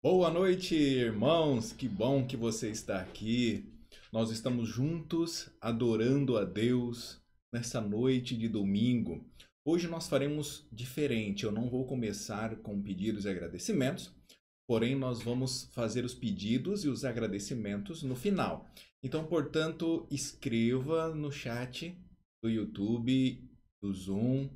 Boa noite, irmãos. Que bom que você está aqui. Nós estamos juntos adorando a Deus nessa noite de domingo. Hoje nós faremos diferente. Eu não vou começar com pedidos e agradecimentos, porém nós vamos fazer os pedidos e os agradecimentos no final. Então, portanto, escreva no chat do YouTube, do Zoom,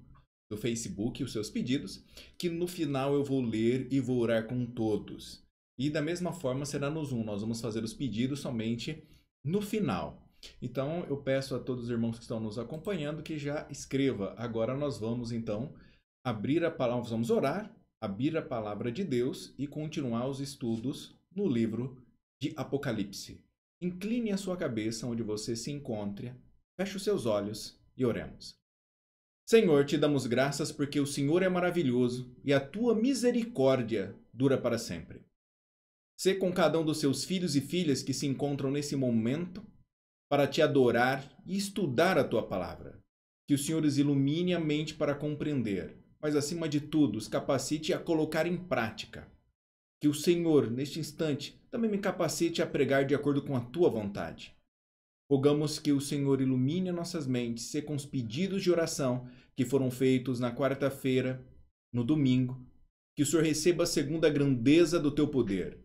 do Facebook os seus pedidos, que no final eu vou ler e vou orar com todos. E da mesma forma será no Zoom, nós vamos fazer os pedidos somente no final. Então eu peço a todos os irmãos que estão nos acompanhando que já escreva. Agora nós vamos então abrir a palavra, vamos orar, abrir a palavra de Deus e continuar os estudos no livro de Apocalipse. Incline a sua cabeça onde você se encontre, feche os seus olhos e oremos. Senhor, te damos graças porque o Senhor é maravilhoso e a tua misericórdia dura para sempre. Sê com cada um dos seus filhos e filhas que se encontram nesse momento para te adorar e estudar a tua palavra. Que o Senhor os ilumine a mente para compreender, mas acima de tudo os capacite a colocar em prática. Que o Senhor, neste instante, também me capacite a pregar de acordo com a tua vontade. Rogamos que o Senhor ilumine nossas mentes, se com os pedidos de oração que foram feitos na quarta-feira, no domingo, que o Senhor receba segundo a grandeza do teu poder.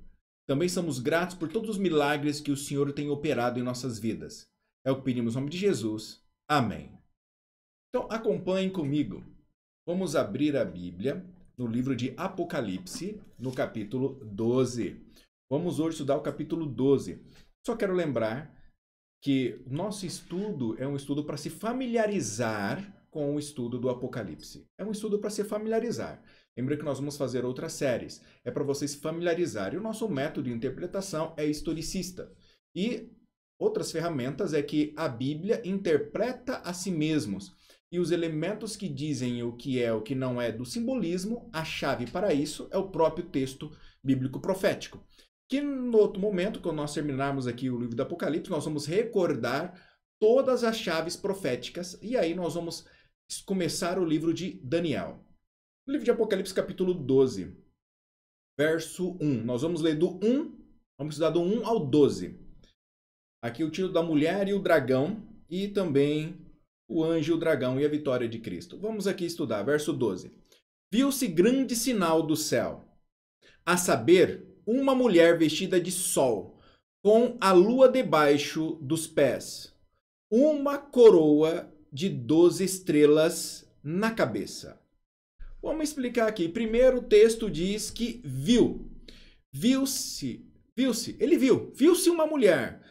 Também somos gratos por todos os milagres que o Senhor tem operado em nossas vidas. É o que pedimos no nome de Jesus. Amém. Então acompanhem comigo. Vamos abrir a Bíblia no livro de Apocalipse, no capítulo 12. Vamos hoje estudar o capítulo 12. Só quero lembrar que nosso estudo é um estudo para se familiarizar com o estudo do Apocalipse. É um estudo para se familiarizar. Lembra que nós vamos fazer outras séries. É para você se familiarizar. E o nosso método de interpretação é historicista. E outras ferramentas é que a Bíblia interpreta a si mesmos. E os elementos que dizem o que é o que não é do simbolismo, a chave para isso é o próprio texto bíblico profético. Que no outro momento, quando nós terminarmos aqui o livro do Apocalipse, nós vamos recordar todas as chaves proféticas e aí nós vamos começar o livro de Daniel. O livro de Apocalipse, capítulo 12, verso 1. Nós vamos ler do 1, vamos estudar do 1 ao 12. Aqui o título da mulher e o dragão e também o anjo e o dragão e a vitória de Cristo. Vamos aqui estudar, verso 12. Viu-se grande sinal do céu, a saber, uma mulher vestida de sol, com a lua debaixo dos pés, uma coroa de 12 estrelas na cabeça. Vamos explicar aqui. Primeiro o texto diz que viu. Viu-se uma mulher.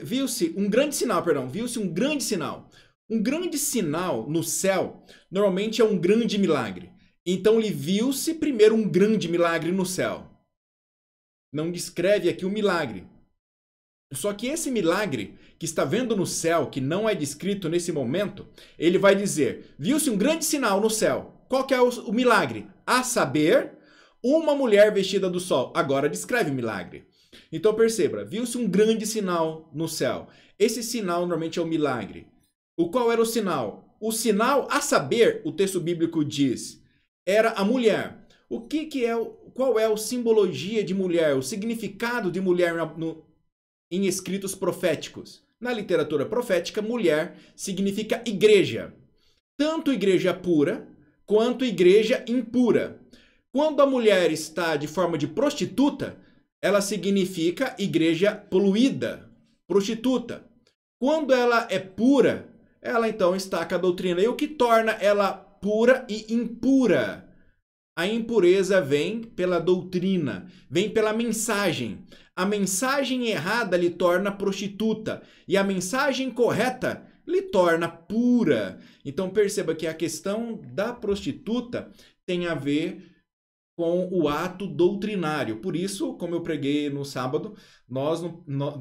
Viu-se um grande sinal, viu-se um grande sinal. Um grande sinal no céu, normalmente é um grande milagre. Então ele viu-se primeiro um grande milagre no céu. Não descreve aqui o milagre. Só que esse milagre que está vendo no céu, que não é descrito nesse momento, ele vai dizer, viu-se um grande sinal no céu. Qual que é o milagre? A saber, uma mulher vestida do sol. Agora descreve o milagre. Então perceba, viu-se um grande sinal no céu. Esse sinal normalmente é o milagre. Qual era o sinal? O sinal, a saber, o texto bíblico diz, era a mulher. Qual é a simbologia de mulher, o significado de mulher em escritos proféticos? Na literatura profética, mulher significa igreja. Tanto igreja pura, quanto igreja impura. Quando a mulher está de forma de prostituta, ela significa igreja poluída, prostituta. Quando ela é pura, ela então está com a doutrina. E o que torna ela pura e impura? A impureza vem pela doutrina, vem pela mensagem. A mensagem errada lhe torna prostituta e a mensagem correta lhe torna pura. Então perceba que a questão da prostituta tem a ver com o ato doutrinário. Por isso, como eu preguei no sábado,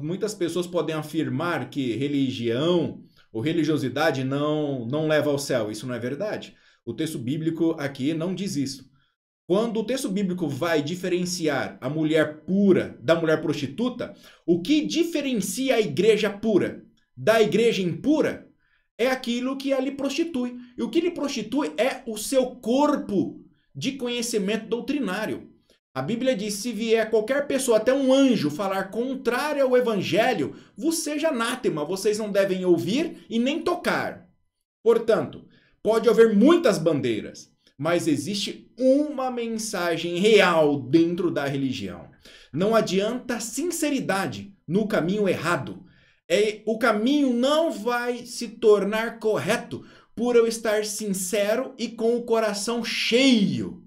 muitas pessoas podem afirmar que religião ou religiosidade não leva ao céu. Isso não é verdade. O texto bíblico aqui não diz isso. Quando o texto bíblico vai diferenciar a mulher pura da mulher prostituta, o que diferencia a igreja pura da igreja impura é aquilo que a lhe prostitui. E o que lhe prostitui é o seu corpo de conhecimento doutrinário. A Bíblia diz, se vier qualquer pessoa, até um anjo, falar contrário ao evangelho, vos seja anátema, vocês não devem ouvir e nem tocar. Portanto, pode haver muitas bandeiras, mas existe uma mensagem real dentro da religião. Não adianta sinceridade no caminho errado. O caminho não vai se tornar correto por eu estar sincero e com o coração cheio.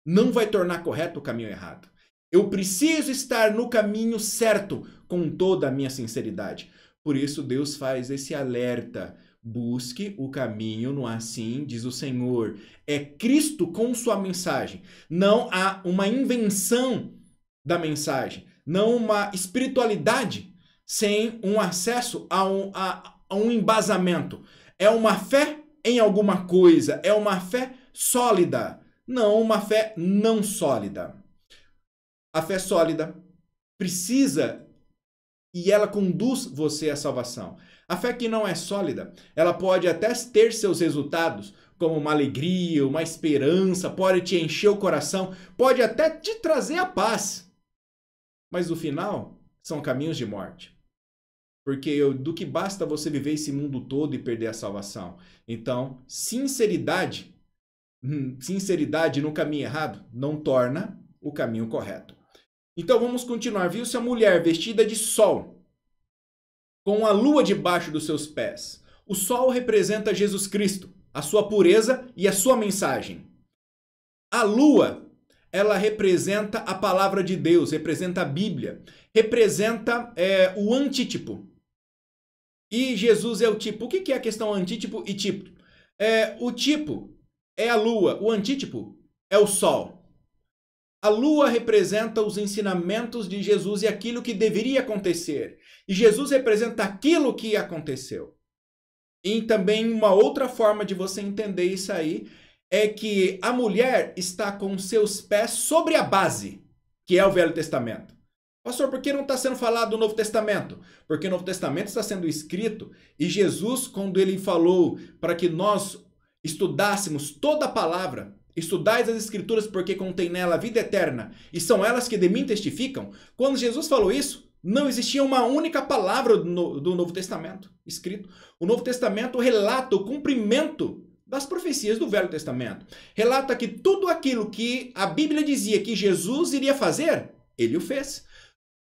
Não vai tornar correto o caminho errado. Eu preciso estar no caminho certo com toda a minha sinceridade. Por isso Deus faz esse alerta. Busque o caminho no assim, diz o Senhor. É Cristo com sua mensagem. Não há uma invenção da mensagem. Não uma espiritualidade sem um acesso a um embasamento. É uma fé em alguma coisa. É uma fé sólida. Não uma fé não sólida. A fé sólida precisa e ela conduz você à salvação. A fé que não é sólida, ela pode até ter seus resultados, como uma alegria, uma esperança, pode te encher o coração, pode até te trazer a paz. Mas no final, são caminhos de morte. Porque do que basta você viver esse mundo todo e perder a salvação? Então, sinceridade no caminho errado não torna o caminho correto. Então vamos continuar. Viu-se a mulher vestida de sol, com a lua debaixo dos seus pés. O sol representa Jesus Cristo, a sua pureza e a sua mensagem. A lua, ela representa a palavra de Deus, representa a Bíblia, representa o antítipo. E Jesus é o tipo. O que é a questão antítipo e tipo? O tipo é a lua, o antítipo é o sol. A lua representa os ensinamentos de Jesus e aquilo que deveria acontecer. E Jesus representa aquilo que aconteceu. E também uma outra forma de você entender isso aí é que a mulher está com seus pés sobre a base, que é o Velho Testamento. Pastor, por que não está sendo falado do Novo Testamento? Porque o Novo Testamento está sendo escrito e Jesus, quando ele falou para que nós estudássemos toda a palavra, estudais as escrituras porque contém nela a vida eterna e são elas que de mim testificam. Quando Jesus falou isso, não existia uma única palavra do Novo Testamento escrito. O Novo Testamento relata o cumprimento das profecias do Velho Testamento. Relata que tudo aquilo que a Bíblia dizia que Jesus iria fazer, ele o fez.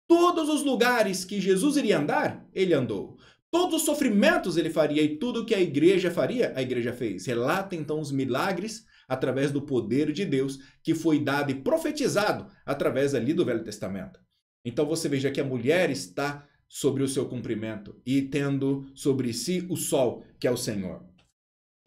Todos os lugares que Jesus iria andar, ele andou. Todos os sofrimentos ele faria e tudo que a igreja faria, a igreja fez. Relata então os milagres através do poder de Deus que foi dado e profetizado através ali do Velho Testamento. Então você veja que a mulher está sobre o seu cumprimento e tendo sobre si o sol, que é o Senhor.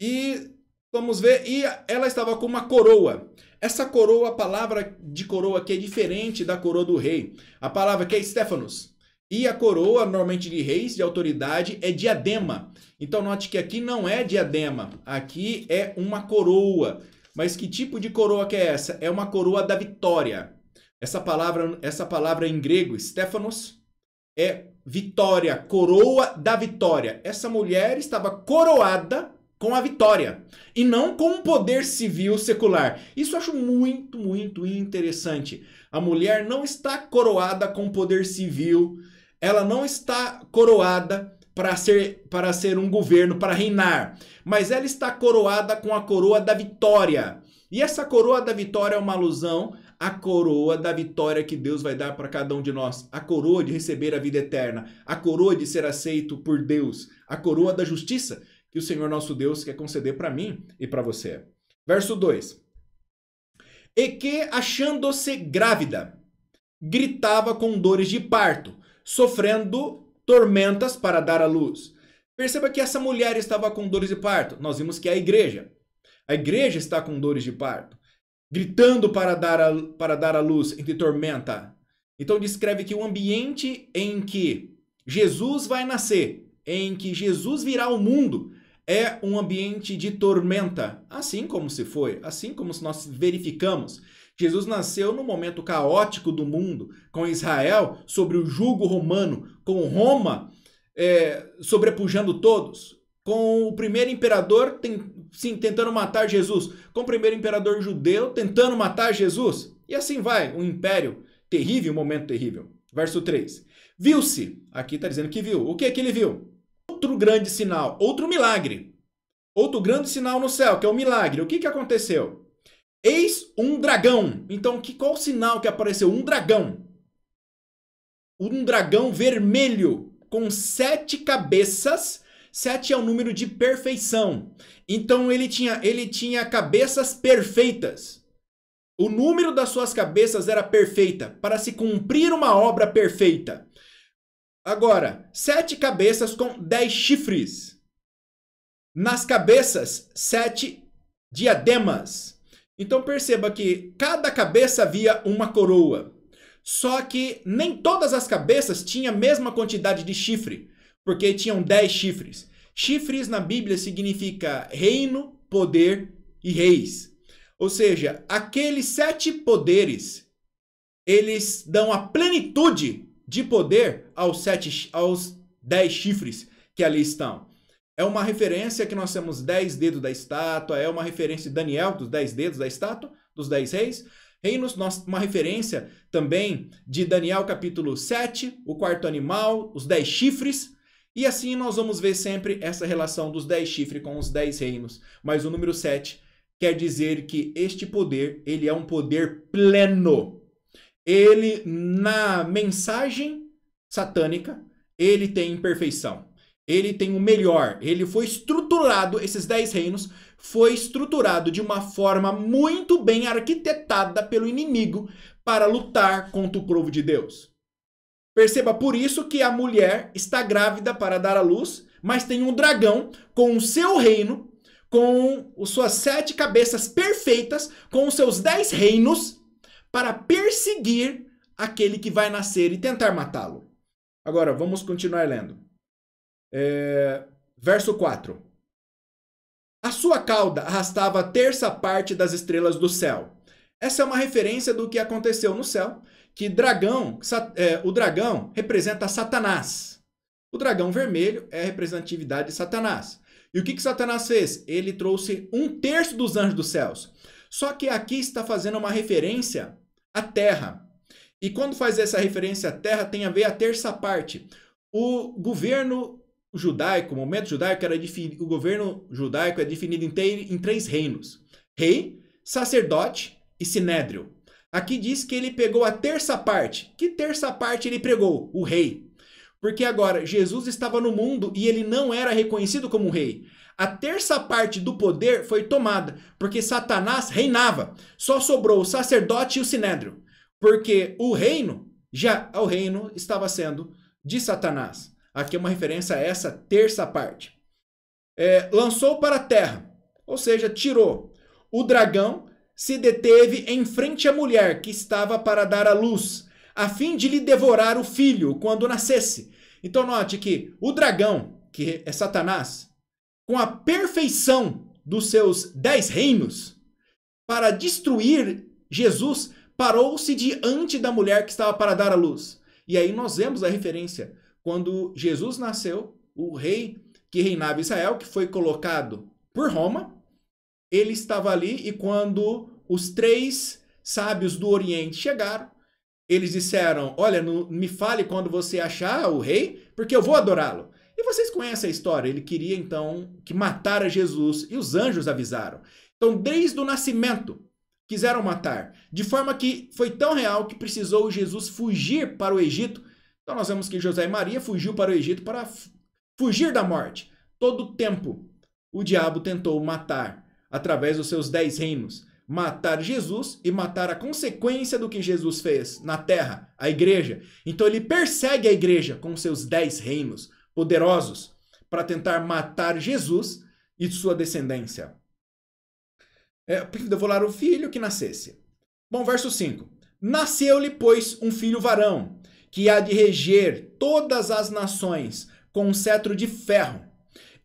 E vamos ver, e ela estava com uma coroa. Essa coroa, a palavra de coroa aqui é diferente da coroa do rei. A palavra que é Stephanos. E a coroa, normalmente de reis, de autoridade, é diadema. Então note que aqui não é diadema, aqui é uma coroa. Mas que tipo de coroa que é essa? É uma coroa da vitória. Essa palavra em grego, Stephanos, é vitória, coroa da vitória. Essa mulher estava coroada com a vitória e não com um poder civil secular. Isso eu acho muito, muito interessante. A mulher não está coroada com poder civil, ela não está coroada para ser um governo, para reinar, mas ela está coroada com a coroa da vitória. E essa coroa da vitória é uma alusão à coroa da vitória que Deus vai dar para cada um de nós. A coroa de receber a vida eterna, a coroa de ser aceito por Deus, a coroa da justiça que o Senhor nosso Deus quer conceder para mim e para você. Verso 2. E que, achando-se grávida, gritava com dores de parto, sofrendo tormentas para dar à luz. Perceba que essa mulher estava com dores de parto. Nós vimos que é a igreja. A igreja está com dores de parto, gritando para dar à luz entre tormenta. Então descreve que o ambiente em que Jesus vai nascer, em que Jesus virá ao mundo, é um ambiente de tormenta, assim como se foi, assim como nós verificamos. Jesus nasceu no momento caótico do mundo, com Israel sobre o jugo romano, com Roma sobrepujando todos, com o primeiro imperador tentando matar Jesus, com o primeiro imperador judeu tentando matar Jesus. E assim vai, um império terrível, um momento terrível. Verso 3. Viu-se, aqui está dizendo que viu. O que é que ele viu? Outro grande sinal, outro milagre. Outro grande sinal no céu, que é o milagre. O que que aconteceu? Eis um dragão. Então, qual o sinal que apareceu? Um dragão. Um dragão vermelho com 7 cabeças. 7 é o número de perfeição. Então, ele tinha cabeças perfeitas. O número das suas cabeças era perfeita, para se cumprir uma obra perfeita. Agora, 7 cabeças com 10 chifres. Nas cabeças, 7 diademas. Então perceba que cada cabeça havia uma coroa. Só que nem todas as cabeças tinham a mesma quantidade de chifre, porque tinham 10 chifres. Chifres na Bíblia significa reino, poder e reis. Ou seja, aqueles 7 poderes, eles dão a plenitude de poder aos 10 chifres que ali estão. É uma referência que nós temos 10 dedos da estátua, é uma referência de Daniel, dos 10 dedos da estátua, dos 10 reis. Reinos, uma referência também de Daniel capítulo 7, o quarto animal, os 10 chifres. E assim nós vamos ver sempre essa relação dos 10 chifres com os 10 reinos. Mas o número 7 quer dizer que este poder, ele é um poder pleno. Ele, na mensagem satânica, ele tem imperfeição. Ele tem o melhor. Ele foi estruturado, esses 10 reinos, foi estruturado de uma forma muito bem arquitetada pelo inimigo para lutar contra o povo de Deus. Perceba por isso que a mulher está grávida para dar à luz, mas tem um dragão com o seu reino, com as suas 7 cabeças perfeitas, com os seus 10 reinos, para perseguir aquele que vai nascer e tentar matá-lo. Agora, vamos continuar lendo. Verso 4. A sua cauda arrastava a terça parte das estrelas do céu. Essa é uma referência do que aconteceu no céu, que o dragão representa Satanás. O dragão vermelho é a representatividade de Satanás. E o que Satanás fez? Ele trouxe 1/3 dos anjos dos céus. Só que aqui está fazendo uma referência à terra. E quando faz essa referência à terra, tem a ver a terça parte. O governo judaico, o momento judaico, o governo judaico é definido em 3 reinos: rei, sacerdote e sinédrio. Aqui diz que ele pegou a terça parte. Que terça parte ele pegou? O rei. Porque agora Jesus estava no mundo e ele não era reconhecido como rei. A terça parte do poder foi tomada, porque Satanás reinava. Só sobrou o sacerdote e o sinédrio. Porque o reino estava sendo de Satanás. Aqui é uma referência a essa terça parte. Lançou para a terra, ou seja, tirou. O dragão se deteve em frente à mulher que estava para dar à luz, a fim de lhe devorar o filho quando nascesse. Então note que o dragão, que é Satanás, com a perfeição dos seus 10 reinos, para destruir Jesus, parou-se diante da mulher que estava para dar à luz. E aí nós vemos a referência. Quando Jesus nasceu, o rei que reinava Israel, que foi colocado por Roma, ele estava ali e quando os 3 sábios do Oriente chegaram, eles disseram: olha, me fale quando você achar o rei, porque eu vou adorá-lo. E vocês conhecem a história. Ele queria então que matara Jesus e os anjos avisaram. Então, desde o nascimento, quiseram matar. De forma que foi tão real que precisou Jesus fugir para o Egito. Então nós vemos que José e Maria fugiu para o Egito para fugir da morte. Todo o tempo o diabo tentou matar, através dos seus 10 reinos, matar Jesus e matar a consequência do que Jesus fez na terra, a igreja. Então ele persegue a igreja com seus 10 reinos poderosos para tentar matar Jesus e sua descendência. Devorar o filho que nascesse. Bom, verso 5. Nasceu-lhe, pois, um filho varão, que há de reger todas as nações com um cetro de ferro.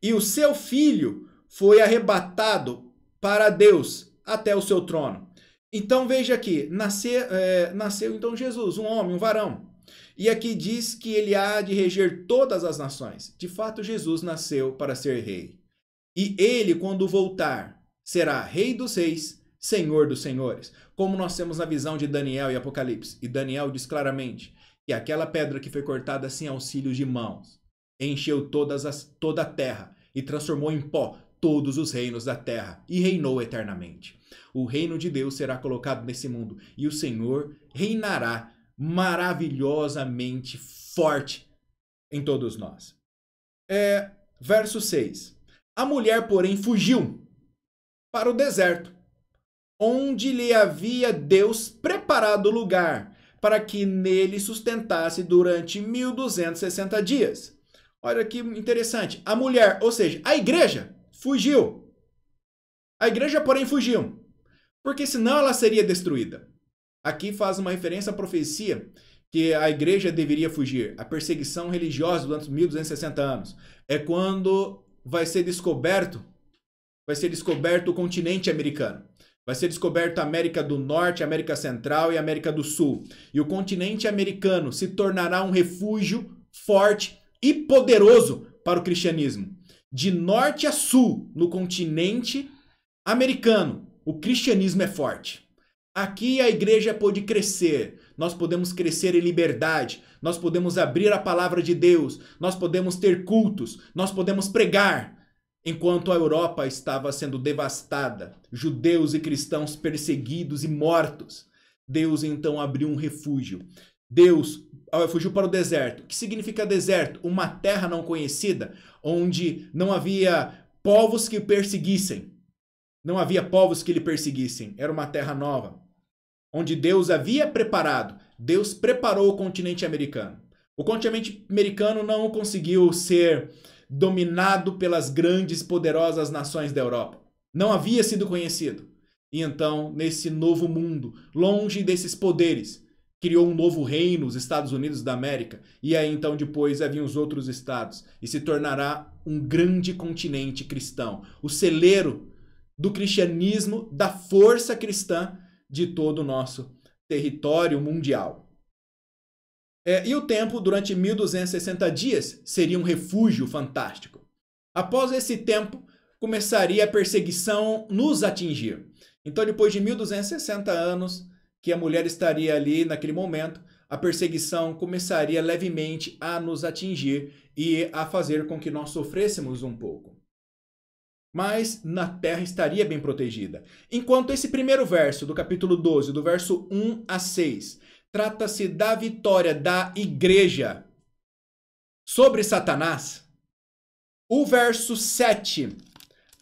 E o seu filho foi arrebatado para Deus até o seu trono. Então veja aqui, nasceu então Jesus, um homem, um varão. E aqui diz que ele há de reger todas as nações. De fato, Jesus nasceu para ser rei. E ele, quando voltar, será rei dos reis, senhor dos senhores. como nós temos na visão de Daniel e Apocalipse. E Daniel diz claramente que aquela pedra que foi cortada sem auxílio de mãos encheu toda a terra e transformou em pó todos os reinos da terra e reinou eternamente. O reino de Deus será colocado nesse mundo e o Senhor reinará maravilhosamente forte em todos nós. Verso 6. A mulher, porém, fugiu para o deserto, onde lhe havia Deus preparado lugar para que nele sustentasse durante 1260 dias. Olha que interessante. A mulher, ou seja, a igreja, fugiu. A igreja, porém, fugiu, porque senão ela seria destruída. Aqui faz uma referência à profecia que a igreja deveria fugir. A perseguição religiosa durante 1260 anos é quando vai ser descoberto o continente americano. Vai ser descoberto a América do Norte, a América Central e a América do Sul. E o continente americano se tornará um refúgio forte e poderoso para o cristianismo. De norte a sul, no continente americano, o cristianismo é forte. Aqui a igreja pode crescer, nós podemos crescer em liberdade, nós podemos abrir a palavra de Deus, nós podemos ter cultos, nós podemos pregar. Enquanto a Europa estava sendo devastada, judeus e cristãos perseguidos e mortos, Deus então abriu um refúgio. Deus fugiu para o deserto. O que significa deserto? Uma terra não conhecida, onde não havia povos que perseguissem. Não havia povos que lhe perseguissem. Era uma terra nova, onde Deus havia preparado. Deus preparou o continente americano. O continente americano não conseguiu ser dominado pelas grandes, poderosas nações da Europa. Não havia sido conhecido. E então, nesse novo mundo, longe desses poderes, criou um novo reino, os Estados Unidos da América. E aí, então, depois haviam os outros estados. E se tornará um grande continente cristão. O celeiro do cristianismo, da força cristã de todo o nosso território mundial. E o tempo, durante 1260 dias, seria um refúgio fantástico. Após esse tempo, começaria a perseguição nos atingir. Então, depois de 1260 anos, que a mulher estaria ali naquele momento, a perseguição começaria levemente a nos atingir e a fazer com que nós sofrêssemos um pouco. Mas na terra estaria bem protegida. Enquanto esse primeiro verso do capítulo 12, do verso 1 a 6, trata-se da vitória da igreja sobre Satanás, o verso 7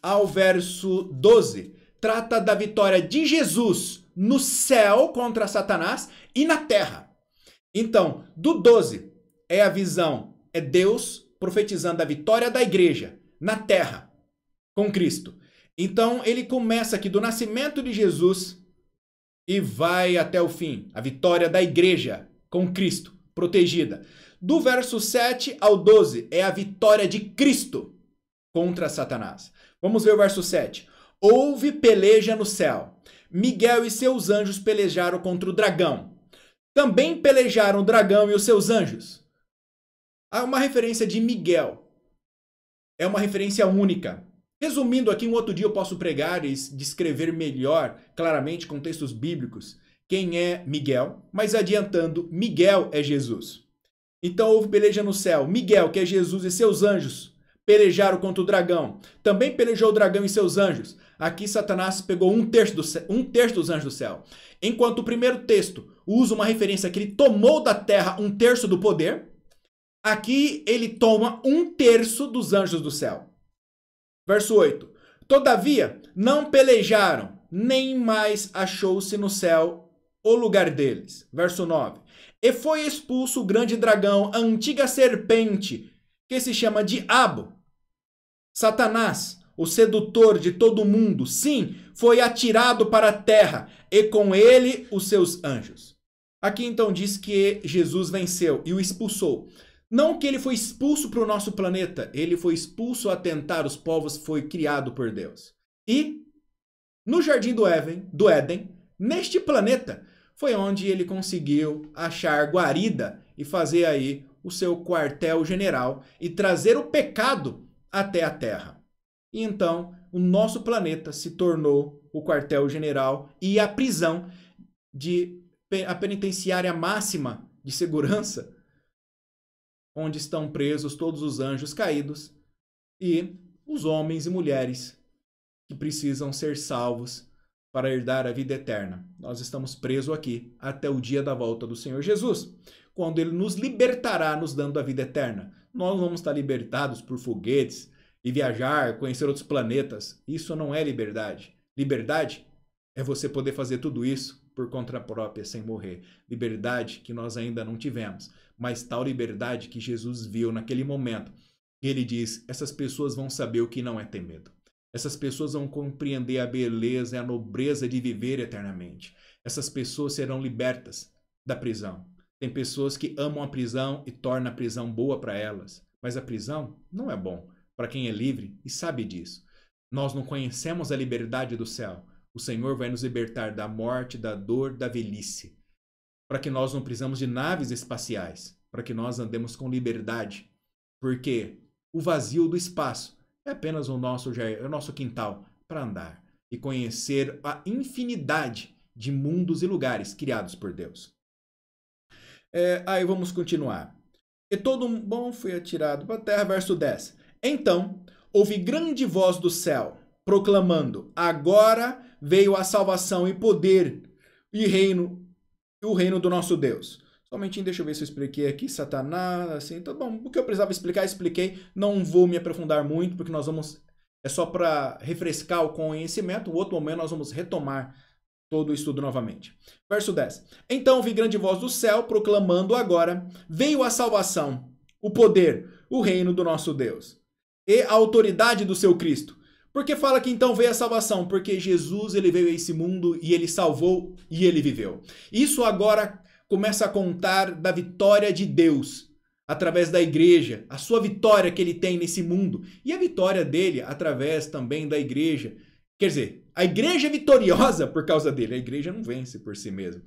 ao verso 12 trata da vitória de Jesus no céu contra Satanás e na terra. Então, do 12 é a visão, é Deus profetizando a vitória da igreja na terra com Cristo. Então, ele começa aqui do nascimento de Jesus e vai até o fim. A vitória da igreja com Cristo, protegida. Do verso 7 ao 12 é a vitória de Cristo contra Satanás. Vamos ver o verso 7. Houve peleja no céu. Miguel e seus anjos pelejaram contra o dragão. Também pelejaram o dragão e os seus anjos. Há uma referência de Miguel. É uma referência única. Resumindo aqui, um outro dia eu posso pregar e descrever melhor, claramente, com textos bíblicos, quem é Miguel. Mas adiantando, Miguel é Jesus. Então houve peleja no céu. Miguel, que é Jesus, e seus anjos pelejaram contra o dragão. Também pelejou o dragão e seus anjos. Aqui Satanás pegou um terço dos anjos do céu. Enquanto o primeiro texto usa uma referência que ele tomou da terra um terço do poder, aqui ele toma um terço dos anjos do céu. Verso 8. Todavia, não pelejaram, nem mais achou-se no céu o lugar deles. Verso 9. E foi expulso o grande dragão, a antiga serpente, que se chama Diabo, Satanás, o sedutor de todo mundo. Sim, foi atirado para a terra, e com ele os seus anjos. Aqui então diz que Jesus venceu e o expulsou. Não que ele foi expulso para o nosso planeta, ele foi expulso a tentar os povos, foi criado por Deus. E no jardim do Éden, neste planeta, foi onde ele conseguiu achar guarida e fazer aí o seu quartel-general e trazer o pecado até a Terra. E então, o nosso planeta se tornou o quartel-general e a prisão a penitenciária máxima de segurança, onde estão presos todos os anjos caídos e os homens e mulheres que precisam ser salvos para herdar a vida eterna. Nós estamos presos aqui até o dia da volta do Senhor Jesus, quando Ele nos libertará, nos dando a vida eterna. Nós vamos estar libertados por foguetes e viajar, conhecer outros planetas. Isso não é liberdade. Liberdade é você poder fazer tudo isso por conta própria, sem morrer. Liberdade que nós ainda não tivemos, mas tal liberdade que Jesus viu naquele momento. Ele diz, essas pessoas vão saber o que não é ter medo. Essas pessoas vão compreender a beleza e a nobreza de viver eternamente. Essas pessoas serão libertas da prisão. Tem pessoas que amam a prisão e tornam a prisão boa para elas. Mas a prisão não é bom para quem é livre e sabe disso. Nós não conhecemos a liberdade do céu. O Senhor vai nos libertar da morte, da dor, da velhice. Para que nós não precisamos de naves espaciais. Para que nós andemos com liberdade. Porque o vazio do espaço é apenas o nosso quintal para andar e conhecer a infinidade de mundos e lugares criados por Deus. Aí vamos continuar. E todo um bom foi atirado para a terra, verso 10. Então, ouvi grande voz do céu, proclamando, agora veio a salvação e poder e o reino do nosso Deus. Somente deixa eu ver se eu expliquei aqui, Satanás, assim, então, bom, o que eu precisava explicar, expliquei, não vou me aprofundar muito, porque nós vamos, é só para refrescar o conhecimento, no outro momento nós vamos retomar todo o estudo novamente. Verso 10. Então ouvi grande voz do céu, proclamando agora, veio a salvação, o poder, o reino do nosso Deus, e a autoridade do seu Cristo. Por que fala que então veio a salvação? Porque Jesus, ele veio a esse mundo e ele salvou e ele viveu. Isso agora começa a contar da vitória de Deus através da igreja, a sua vitória que ele tem nesse mundo e a vitória dele através também da igreja. Quer dizer, a igreja é vitoriosa por causa dele, a igreja não vence por si mesma.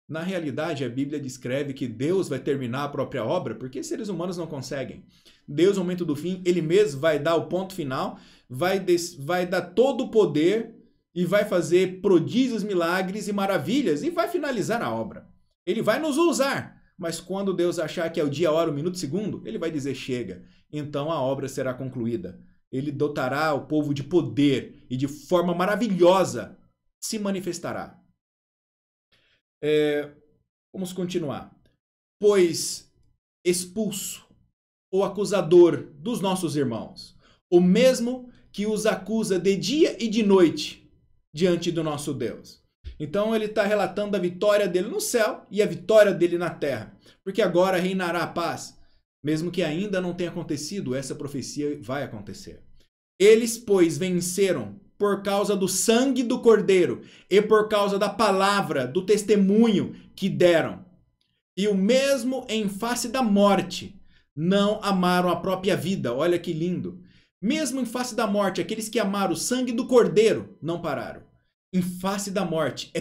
Na realidade, a Bíblia descreve que Deus vai terminar a própria obra porque seres humanos não conseguem. Deus, no momento do fim, ele mesmo vai dar o ponto final, vai dar todo o poder e vai fazer prodígios, milagres e maravilhas e vai finalizar a obra. Ele vai nos usar, mas quando Deus achar que é o dia, a hora, o minuto, o segundo, ele vai dizer chega. Então a obra será concluída. Ele dotará o povo de poder e de forma maravilhosa se manifestará. Vamos continuar. Pois expulso o acusador dos nossos irmãos, o mesmo que os acusa de dia e de noite diante do nosso Deus. Então ele está relatando a vitória dele no céu e a vitória dele na terra. Porque agora reinará a paz. Mesmo que ainda não tenha acontecido, essa profecia vai acontecer. Eles, pois, venceram por causa do sangue do Cordeiro e por causa da palavra, do testemunho que deram. E o mesmo em face da morte, não amaram a própria vida. Olha que lindo. Mesmo em face da morte, aqueles que amaram o sangue do Cordeiro não pararam. Em face da morte.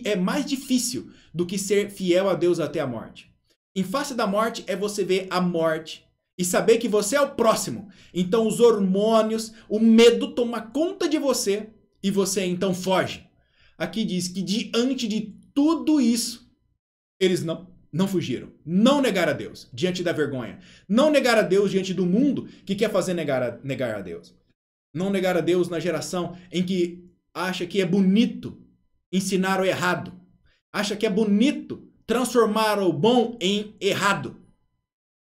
É mais difícil do que ser fiel a Deus até a morte. Em face da morte é você ver a morte e saber que você é o próximo. Então os hormônios, o medo toma conta de você e você então foge. Aqui diz que diante de tudo isso, eles não fugiram. Não negaram a Deus diante da vergonha. Não negaram a Deus diante do mundo que quer fazer negar a Deus. Não negaram a Deus na geração em que acha que é bonito ensinar o errado. Acha que é bonito transformar o bom em errado.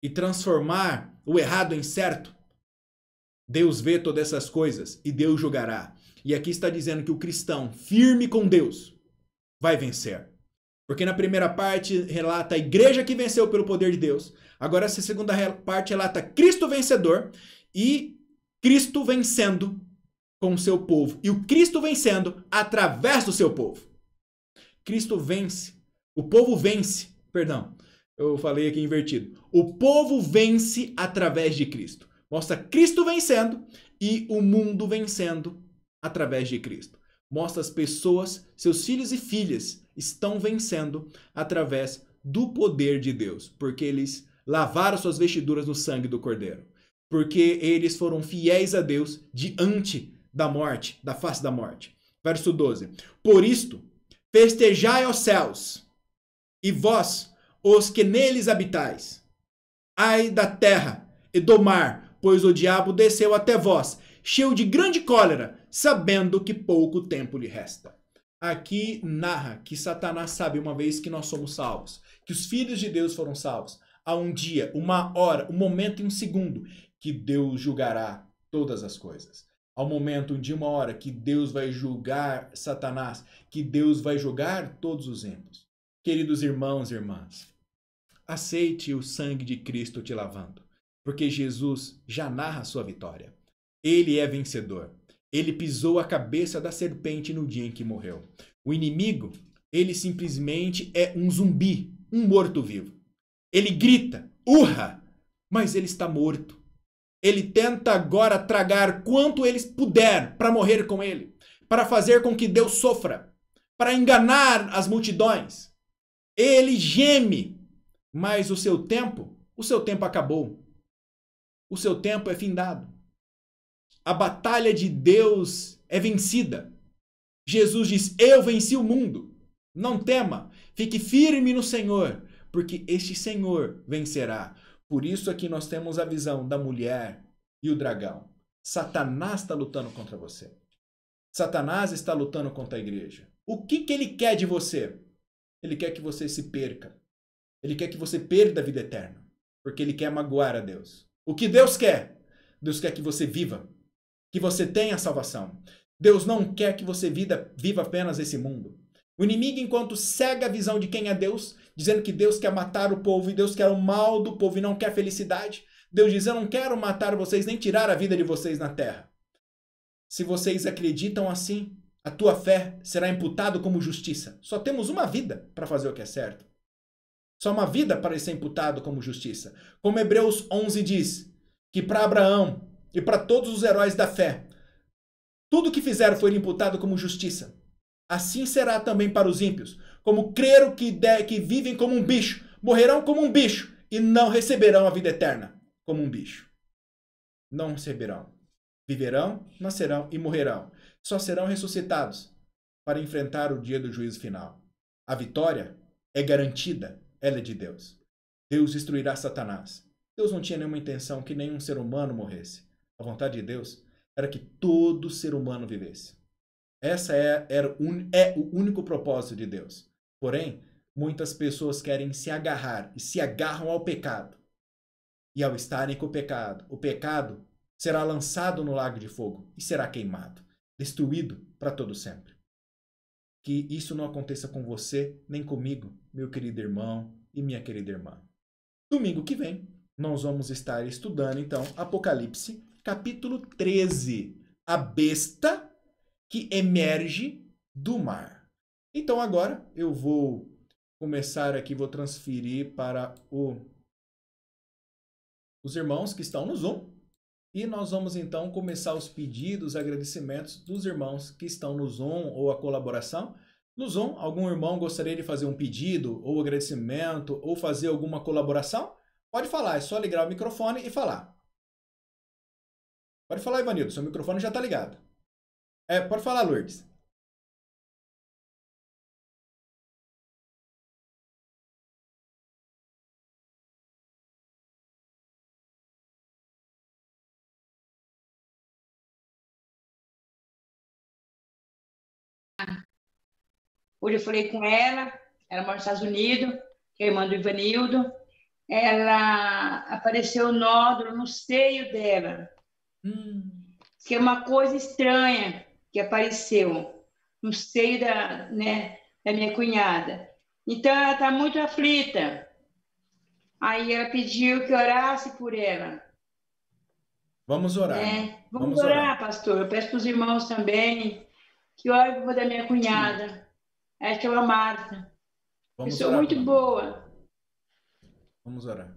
E transformar o errado em certo. Deus vê todas essas coisas e Deus julgará. E aqui está dizendo que o cristão firme com Deus vai vencer. Porque na primeira parte relata a igreja que venceu pelo poder de Deus. Agora essa segunda parte relata Cristo vencedor e Cristo vencendo com o seu povo. E o Cristo vencendo através do seu povo. Cristo vence. O povo vence. Perdão, eu falei aqui invertido. O povo vence através de Cristo. Mostra Cristo vencendo e o mundo vencendo através de Cristo. Mostra as pessoas, seus filhos e filhas, estão vencendo através do poder de Deus. Porque eles lavaram suas vestiduras no sangue do Cordeiro. Porque eles foram fiéis a Deus diante da morte, da face da morte. Verso 12. Por isto, Festejai aos céus, e vós, os que neles habitais. Ai da terra e do mar, pois o diabo desceu até vós, cheio de grande cólera, sabendo que pouco tempo lhe resta. Aqui narra que Satanás sabe, uma vez que nós somos salvos, que os filhos de Deus foram salvos, há um dia, uma hora, um momento e um segundo que Deus julgará todas as coisas. Há um momento, um dia, uma hora que Deus vai julgar Satanás, que Deus vai julgar todos os ímpios. Queridos irmãos e irmãs, aceite o sangue de Cristo te lavando, porque Jesus já narra a sua vitória. Ele é vencedor. Ele pisou a cabeça da serpente no dia em que morreu. O inimigo, ele simplesmente é um zumbi, um morto-vivo. Ele grita, urra, mas ele está morto. Ele tenta agora tragar quanto ele puder para morrer com ele, para fazer com que Deus sofra, para enganar as multidões. Ele geme, mas o seu tempo acabou. O seu tempo é findado. A batalha de Deus é vencida. Jesus diz, eu venci o mundo. Não tema, fique firme no Senhor, porque este Senhor vencerá. Por isso aqui nós temos a visão da mulher e o dragão. Satanás está lutando contra você. Satanás está lutando contra a igreja. O que ele quer de você? Ele quer que você se perca. Ele quer que você perda a vida eterna. Porque ele quer magoar a Deus. O que Deus quer? Deus quer que você viva. Que você tenha salvação. Deus não quer que você viva apenas esse mundo. O inimigo, enquanto cega a visão de quem é Deus, dizendo que Deus quer matar o povo e Deus quer o mal do povo e não quer felicidade, Deus diz, eu não quero matar vocês nem tirar a vida de vocês na terra. Se vocês acreditam assim, a tua fé será imputada como justiça. Só temos uma vida para fazer o que é certo. Só uma vida para ser imputado como justiça. Como Hebreus 11 diz, que para Abraão e para todos os heróis da fé, tudo que fizeram foi imputado como justiça. Assim será também para os ímpios. Como creram que vivem como um bicho, morrerão como um bicho e não receberão a vida eterna como um bicho. Não receberão. Viverão, nascerão e morrerão. Só serão ressuscitados para enfrentar o dia do juízo final. A vitória é garantida, ela é de Deus. Deus destruirá Satanás. Deus não tinha nenhuma intenção que nenhum ser humano morresse. A vontade de Deus era que todo ser humano vivesse. Essa é o único propósito de Deus. Porém, muitas pessoas querem se agarrar e se agarram ao pecado. E ao estarem com o pecado será lançado no lago de fogo e será queimado, destruído para todo sempre. Que isso não aconteça com você nem comigo, meu querido irmão e minha querida irmã. Domingo que vem, nós vamos estar estudando, então, Apocalipse, capítulo 13. A besta que emerge do mar. Então, agora, eu vou começar aqui, vou transferir para os irmãos que estão no Zoom. E nós vamos, então, começar os pedidos, agradecimentos dos irmãos que estão no Zoom ou a colaboração. No Zoom, algum irmão gostaria de fazer um pedido ou agradecimento ou fazer alguma colaboração? Pode falar, é só ligar o microfone e falar. Pode falar, Ivanildo, seu microfone já está ligado. Pode falar, Lourdes. Hoje eu falei com ela mora nos Estados Unidos, que é a irmã do Ivanildo. Ela apareceu um nódulo no seio dela, que é uma coisa estranha que apareceu no seio da minha cunhada. Então, ela está muito aflita. Aí ela pediu que eu orasse por ela. Vamos orar. Vamos orar, pastor. Eu peço para os irmãos também que orem por da minha cunhada. Ela chama Marta. Pessoa muito boa. Vamos orar.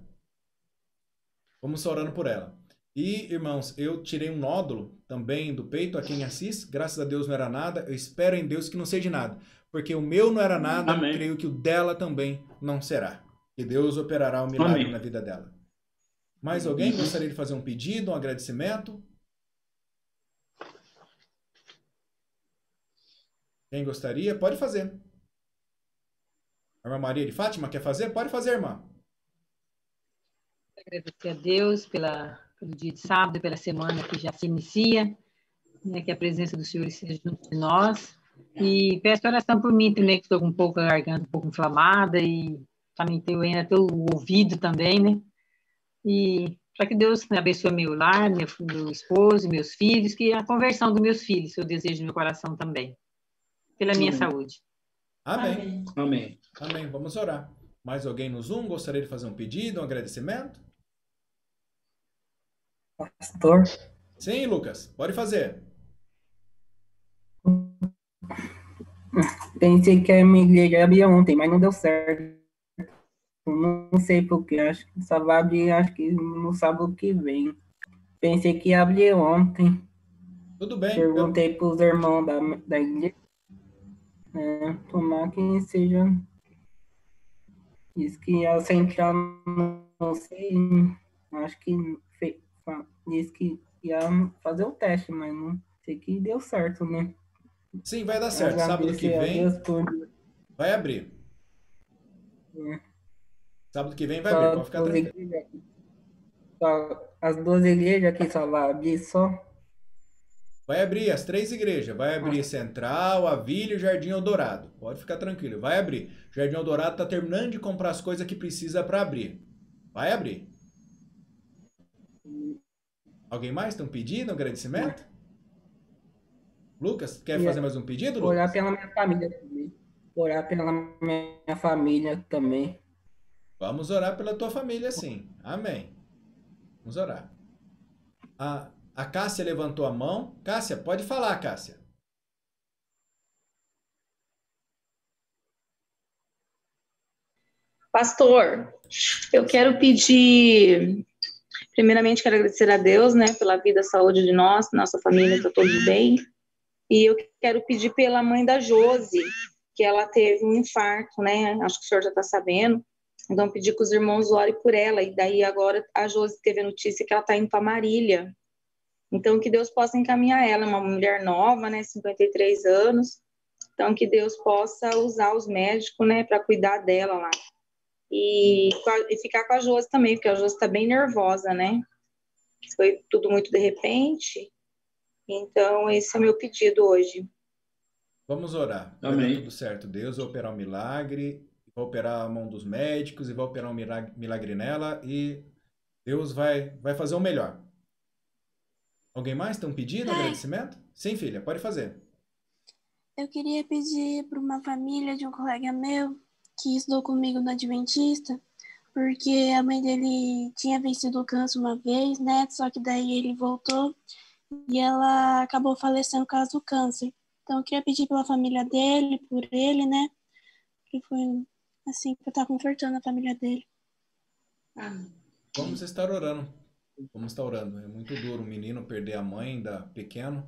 Vamos orando por ela. E, irmãos, eu tirei um nódulo também do peito aqui em Assis. Graças a Deus não era nada. Eu espero em Deus que não seja nada. Porque o meu não era nada, eu creio que o dela também não será. Que Deus operará um milagre na vida dela. Mais alguém gostaria de fazer um pedido, um agradecimento? Quem gostaria? Pode fazer. A irmã Maria de Fátima quer fazer? Pode fazer, irmã. Agradecer a Deus pelo dia de sábado, pela semana que já se inicia, né, que a presença do Senhor esteja junto de nós. E peço oração por mim também, que estou com um pouco a garganta um pouco inflamada e também tenho ainda até o ouvido também, né? E para que Deus abençoe meu lar, meu esposo, meus filhos, que a conversão dos meus filhos, eu desejo no meu coração também, pela minha saúde. Amém. Amém. Amém. Vamos orar. Mais alguém no Zoom gostaria de fazer um pedido, um agradecimento? Pastor, Sim, Lucas, pode fazer. pensei que a minha igreja abria ontem, mas não deu certo. Não sei porquê, acho que só vai abrir, acho que no sábado que vem. Pensei que ia abrir ontem. Tudo bem. Perguntei para os irmãos da igreja. Tomar que seja. Diz que ia central, não sei, acho que disse que ia fazer o teste, mas não sei que deu certo, né? Sim, vai dar certo. Sábado que vem vai abrir. Sábado que vem vai abrir, pode ficar tranquilo. As duas igrejas aqui só vai abrir só? Vai abrir as 3 igrejas. Vai abrir Central, a Vila e o Jardim Eldorado. Pode ficar tranquilo, vai abrir. O Jardim Eldorado está terminando de comprar as coisas que precisa para abrir. Vai abrir. Alguém mais tem um pedido, um agradecimento? Lucas, quer fazer mais um pedido, Lucas? Orar pela minha família também. Orar pela minha família também. Vamos orar pela tua família, sim. Amém. Vamos orar. A Cássia levantou a mão. Cássia, pode falar, Cássia. Pastor, eu quero pedir, primeiramente quero agradecer a Deus, né, pela vida, saúde de nós, nossa família está todos bem, e eu quero pedir pela mãe da Josi, que ela teve um infarto, né, acho que o senhor já está sabendo, então pedir que os irmãos orem por ela, e daí agora a Josi teve a notícia que ela está indo para Marília, então que Deus possa encaminhar ela, uma mulher nova, né, 53 anos, então que Deus possa usar os médicos, né, para cuidar dela lá. E ficar com a Josi também, porque a Josi está bem nervosa, né? Foi tudo muito de repente. Então, esse é o meu pedido hoje. Vamos orar. Amém. Vai dar tudo certo. Deus vai operar um milagre, vai operar a mão dos médicos e vai operar um milagre nela e Deus vai fazer o melhor. Alguém mais tem um pedido, um agradecimento? Sim, filha, pode fazer. Eu queria pedir para uma família de um colega meu que estudou comigo no Adventista, porque a mãe dele tinha vencido o câncer uma vez, né? Só que daí ele voltou e ela acabou falecendo por causa do câncer. Então eu queria pedir pela família dele, por ele, né? Que foi assim, para estar confortando a família dele. Vamos estar orando. Vamos estar orando. É muito duro um menino perder a mãe ainda pequeno.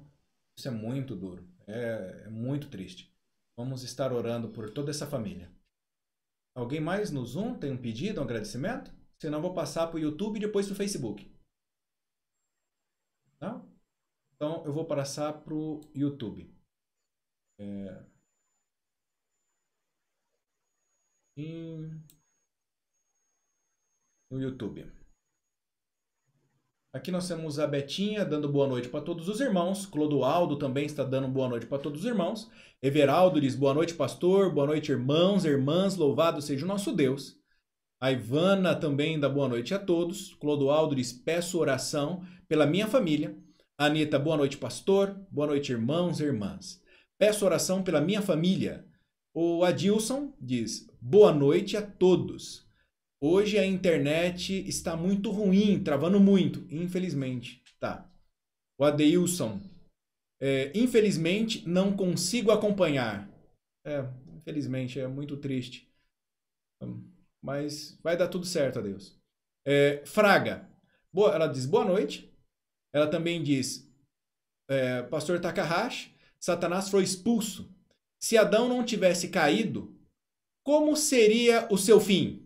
Isso é muito duro. É muito triste. Vamos estar orando por toda essa família. Alguém mais no Zoom tem um pedido, um agradecimento? Senão eu vou passar para o YouTube e depois para o Facebook. Tá? Então eu vou passar para o YouTube. No YouTube. Aqui nós temos a Betinha dando boa noite para todos os irmãos. Clodoaldo também está dando boa noite para todos os irmãos. Everaldo diz boa noite, pastor. Boa noite, irmãos, irmãs. Louvado seja o nosso Deus. A Ivana também dá boa noite a todos. Clodoaldo diz peço oração pela minha família. A Anitta, boa noite, pastor. Boa noite, irmãos e irmãs. Peço oração pela minha família. O Adilson diz boa noite a todos. Hoje a internet está muito ruim, travando muito, infelizmente. Tá. O Adeilson, infelizmente não consigo acompanhar. Infelizmente, é muito triste. Mas vai dar tudo certo, Adeus. Fraga, ela diz boa noite. Ela também diz, pastor Takahashi, Satanás foi expulso. Se Adão não tivesse caído, como seria o seu fim?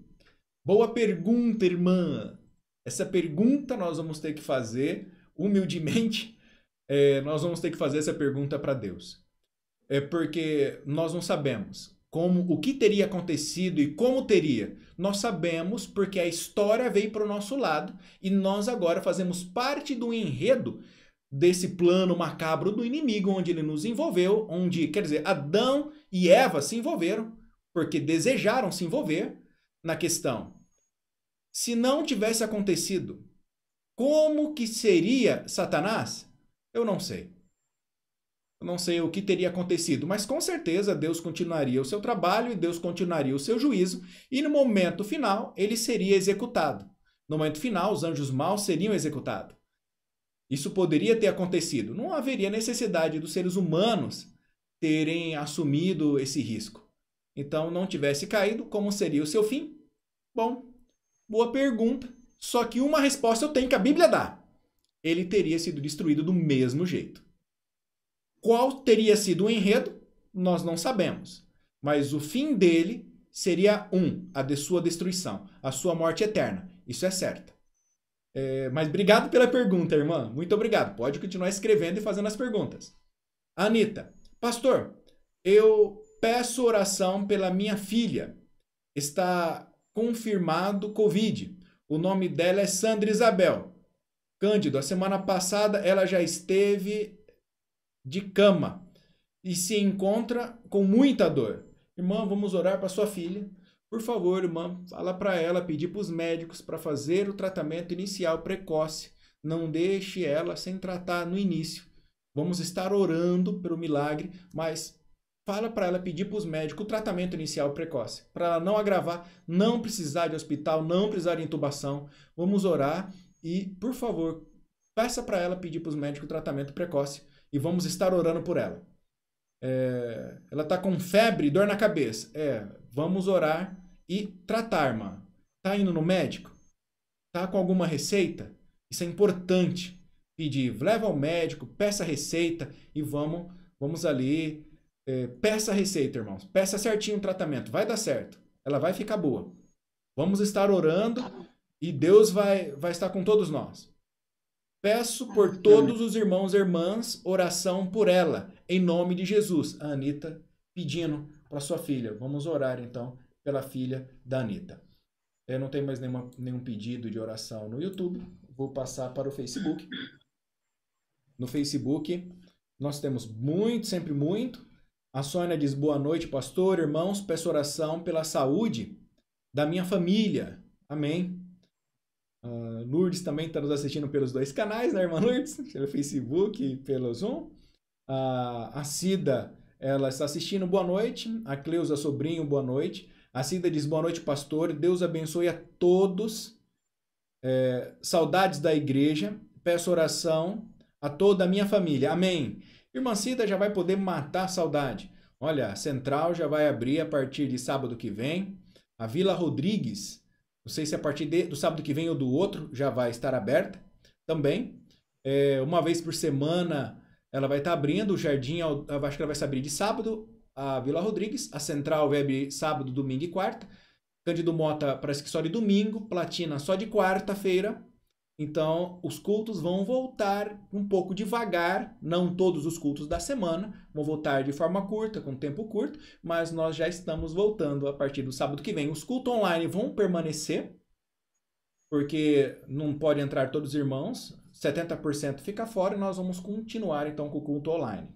Boa pergunta, irmã. Essa pergunta nós vamos ter que fazer humildemente. Nós vamos ter que fazer essa pergunta para Deus. Porque nós não sabemos o que teria acontecido e como teria. Nós sabemos porque a história veio para o nosso lado e nós agora fazemos parte do enredo desse plano macabro do inimigo, onde ele nos envolveu, onde, quer dizer, Adão e Eva se envolveram, porque desejaram se envolver na questão. Se não tivesse acontecido, como que seria Satanás? Eu não sei. Eu não sei o que teria acontecido, mas com certeza Deus continuaria o seu trabalho e Deus continuaria o seu juízo, e no momento final ele seria executado. No momento final, os anjos maus seriam executados. Isso poderia ter acontecido. Não haveria necessidade dos seres humanos terem assumido esse risco. Então, não tivesse caído, como seria o seu fim? Bom, boa pergunta. Só que uma resposta eu tenho que a Bíblia dá. Ele teria sido destruído do mesmo jeito. Qual teria sido o enredo? Nós não sabemos. Mas o fim dele seria a de sua destruição, a sua morte eterna. Isso é certo. Mas obrigado pela pergunta, irmã. Muito obrigado. Pode continuar escrevendo e fazendo as perguntas. Anitta, pastor, eu peço oração pela minha filha. Está confirmado Covid. O nome dela é Sandra Isabel. Cândido, a semana passada ela já esteve de cama e se encontra com muita dor. Irmã, vamos orar para sua filha. Por favor, irmã, fala para ela, pedir para os médicos para fazer o tratamento inicial precoce. Não deixe ela sem tratar no início. Vamos estar orando pelo milagre, mas fala para ela pedir para os médicos o tratamento inicial precoce, para ela não agravar, não precisar de hospital, não precisar de intubação. Vamos orar e, por favor, peça para ela pedir para os médicos o tratamento precoce e vamos estar orando por ela. Ela está com febre, dor na cabeça. Vamos orar e tratar, irmã. Está indo no médico? Está com alguma receita? Isso é importante. Pedir, leva ao médico, peça a receita e vamos ali. Peça a receita, irmãos. Peça certinho o tratamento. Vai dar certo. Ela vai ficar boa. Vamos estar orando e Deus vai estar com todos nós. Peço por todos os irmãos e irmãs oração por ela, em nome de Jesus. A Anitta pedindo para sua filha. Vamos orar, então, pela filha da Anitta. Eu não tenho mais nenhum pedido de oração no YouTube. Vou passar para o Facebook. No Facebook, nós temos sempre muito. A Sônia diz, boa noite, pastor, irmãos, peço oração pela saúde da minha família. Amém. Lourdes também está nos assistindo pelos 2 canais, né, irmã Lourdes? Pelo Facebook e pelo Zoom. A Cida, ela está assistindo, boa noite. A Cleusa Sobrinho, boa noite. A Cida diz, boa noite, pastor. Deus abençoe a todos. Saudades da igreja. Peço oração a toda a minha família. Amém. Irmã Cida já vai poder matar a saudade. Olha, a Central já vai abrir a partir de sábado que vem. A Vila Rodrigues, não sei se a partir do sábado que vem ou do outro, já vai estar aberta também. Uma vez por semana ela vai estar abrindo o jardim, eu acho que ela vai se abrir de sábado, a Vila Rodrigues. A Central vai abrir sábado, domingo e quarta. Cândido Mota parece que só de domingo. Platina só de quarta-feira. Então, os cultos vão voltar um pouco devagar, não todos os cultos da semana, vão voltar de forma curta, com tempo curto, mas nós já estamos voltando a partir do sábado que vem. Os cultos online vão permanecer, porque não pode entrar todos os irmãos, 70% fica fora e nós vamos continuar então com o culto online.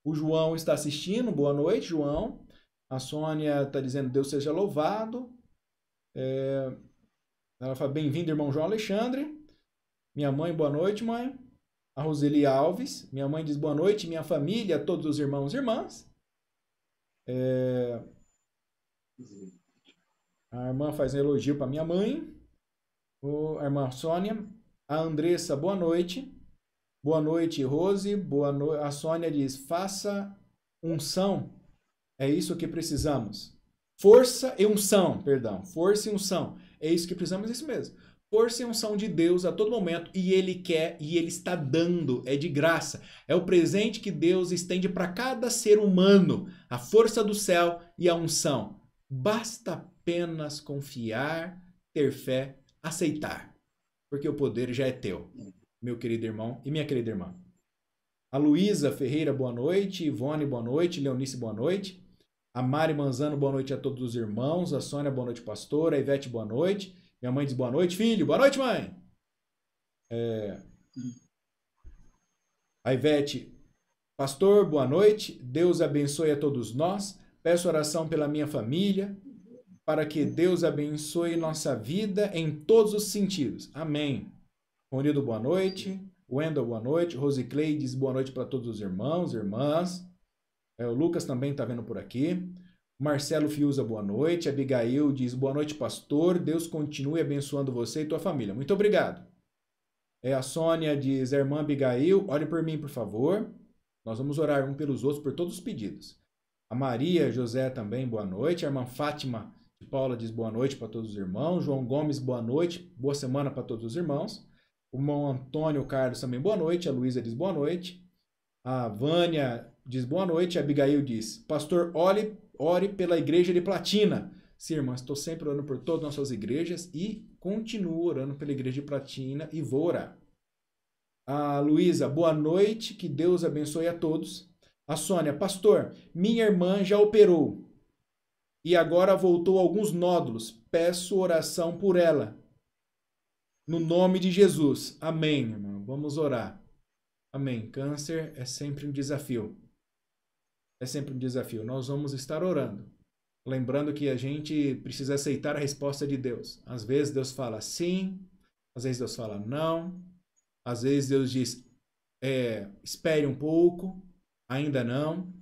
O João está assistindo, boa noite, João. A Sônia está dizendo, Deus seja louvado. Ela fala, bem-vindo, irmão João Alexandre. Minha mãe, boa noite, mãe. A Roseli Alves. Minha mãe diz boa noite, minha família, todos os irmãos e irmãs. A irmã faz um elogio para minha mãe. A irmã Sônia. A Andressa, boa noite. Boa noite, Rose. Boa noite. A Sônia diz, faça unção. É isso que precisamos. Força e unção, perdão. Força e unção. É isso que precisamos, é isso mesmo. Força e unção de Deus a todo momento, e Ele quer, e Ele está dando, é de graça. É o presente que Deus estende para cada ser humano, a força do céu e a unção. Basta apenas confiar, ter fé, aceitar, porque o poder já é teu, meu querido irmão e minha querida irmã. A Luísa Ferreira, boa noite. Ivone, boa noite. Leonice, boa noite. A Mari Manzano, boa noite a todos os irmãos. A Sônia, boa noite, pastor. A Ivete, boa noite. Minha mãe diz boa noite, filho. Boa noite, mãe. A Ivete, pastor, boa noite. Deus abençoe a todos nós. Peço oração pela minha família, para que Deus abençoe nossa vida em todos os sentidos. Amém. Ronildo, boa noite. Wendel, boa noite. Rosiclei diz boa noite para todos os irmãos e irmãs. O Lucas também está vendo por aqui. Marcelo Fiuza, boa noite. Abigail diz boa noite, pastor. Deus continue abençoando você e tua família. Muito obrigado. A Sônia diz, a irmã Abigail, ore por mim, por favor. Nós vamos orar um pelos outros por todos os pedidos. A Maria José também, boa noite. A irmã Fátima de Paula diz boa noite para todos os irmãos. João Gomes, boa noite. Boa semana para todos os irmãos. O irmão Antônio Carlos também, boa noite. A Luísa diz boa noite. A Vânia diz boa noite. A Abigail diz, pastor, ore pela igreja de Platina. Sim, irmã, estou sempre orando por todas as nossas igrejas e continuo orando pela igreja de Platina e vou orar. A Luísa, boa noite. Que Deus abençoe a todos. A Sônia, pastor, minha irmã já operou e agora voltou alguns nódulos. Peço oração por ela. No nome de Jesus. Amém, irmão. Vamos orar. Amém. Câncer é sempre um desafio. É sempre um desafio. Nós vamos estar orando. Lembrando que a gente precisa aceitar a resposta de Deus. Às vezes Deus fala sim, às vezes Deus fala não, às vezes Deus diz, espere um pouco. Ainda não.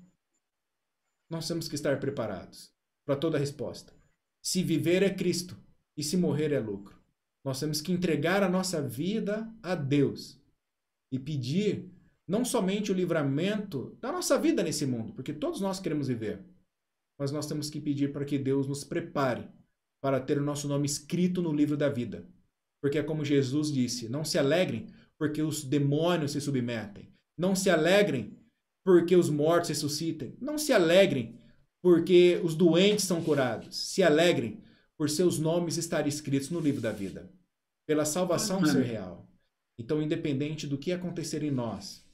Nós temos que estar preparados para toda a resposta. Se viver é Cristo e se morrer é lucro. Nós temos que entregar a nossa vida a Deus e pedir não somente o livramento da nossa vida nesse mundo, porque todos nós queremos viver, mas nós temos que pedir para que Deus nos prepare para ter o nosso nome escrito no livro da vida. Porque é como Jesus disse, não se alegrem porque os demônios se submetem. Não se alegrem porque os mortos ressuscitem. Não se alegrem porque os doentes são curados. Se alegrem por seus nomes estarem escritos no livro da vida. Pela salvação ser real. Então, independente do que acontecer em nós,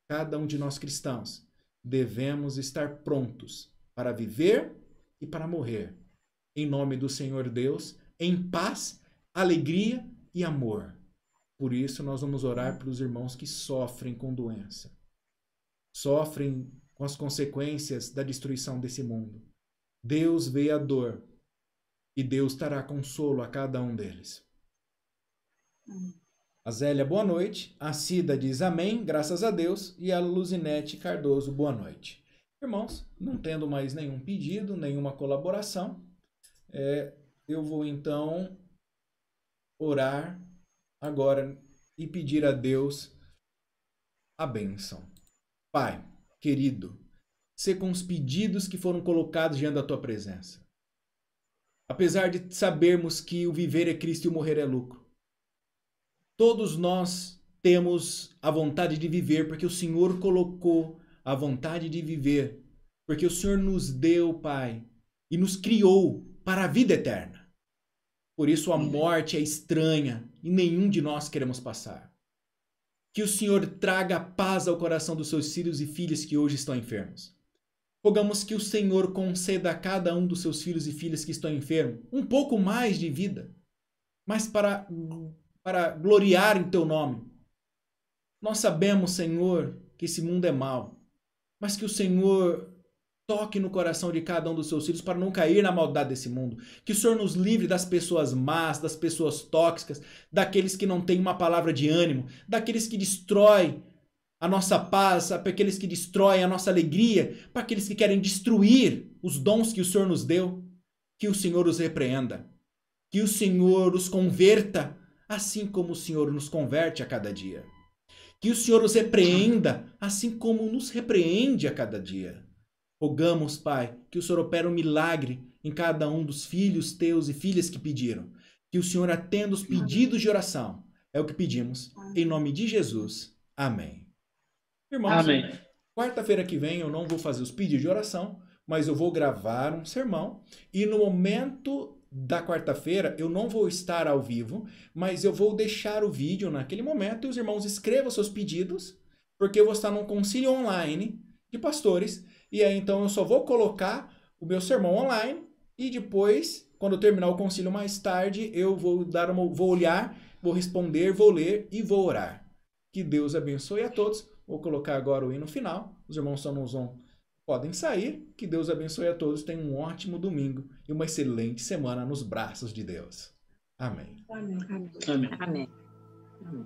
cada um de nós cristãos, devemos estar prontos para viver e para morrer. Em nome do Senhor Deus, em paz, alegria e amor. Por isso, nós vamos orar pelos irmãos que sofrem com doença. Sofrem com as consequências da destruição desse mundo. Deus vê a dor e Deus dará consolo a cada um deles. A Zélia, boa noite. A Cida diz amém, graças a Deus. E a Luzinete Cardoso, boa noite. Irmãos, não tendo mais nenhum pedido, nenhuma colaboração, eu vou então orar agora e pedir a Deus a bênção. Pai, querido, sê com os pedidos que foram colocados diante da tua presença. Apesar de sabermos que o viver é Cristo e o morrer é lucro, todos nós temos a vontade de viver porque o Senhor colocou a vontade de viver, porque o Senhor nos deu, Pai, e nos criou para a vida eterna. Por isso a morte é estranha e nenhum de nós queremos passar. Que o Senhor traga paz ao coração dos seus filhos e filhas que hoje estão enfermos. Rogamos que o Senhor conceda a cada um dos seus filhos e filhas que estão enfermos um pouco mais de vida, mas para gloriar em teu nome. Nós sabemos, Senhor, que esse mundo é mau, mas que o Senhor toque no coração de cada um dos seus filhos para não cair na maldade desse mundo. Que o Senhor nos livre das pessoas más, das pessoas tóxicas, daqueles que não têm uma palavra de ânimo, daqueles que destroem a nossa paz, para aqueles que destroem a nossa alegria, para aqueles que querem destruir os dons que o Senhor nos deu. Que o Senhor os repreenda. Que o Senhor os converta, assim como o Senhor nos converte a cada dia. Que o Senhor os repreenda, assim como nos repreende a cada dia. Rogamos, Pai, que o Senhor opere um milagre em cada um dos filhos teus e filhas que pediram. Que o Senhor atenda os pedidos de oração. É o que pedimos. Em nome de Jesus. Amém. Irmãos, amém. Quarta-feira que vem eu não vou fazer os pedidos de oração, mas eu vou gravar um sermão. E no momento da quarta-feira eu não vou estar ao vivo, mas eu vou deixar o vídeo naquele momento e os irmãos escrevam seus pedidos, porque eu vou estar num concílio online de pastores. E aí, então, eu só vou colocar o meu sermão online e depois, quando eu terminar o concílio mais tarde, eu vou olhar, vou responder, vou ler e vou orar. Que Deus abençoe a todos. Vou colocar agora o hino final. Os irmãos podem sair. Que Deus abençoe a todos. Tenham um ótimo domingo e uma excelente semana nos braços de Deus. Amém. Amém. Amém. Amém. Amém.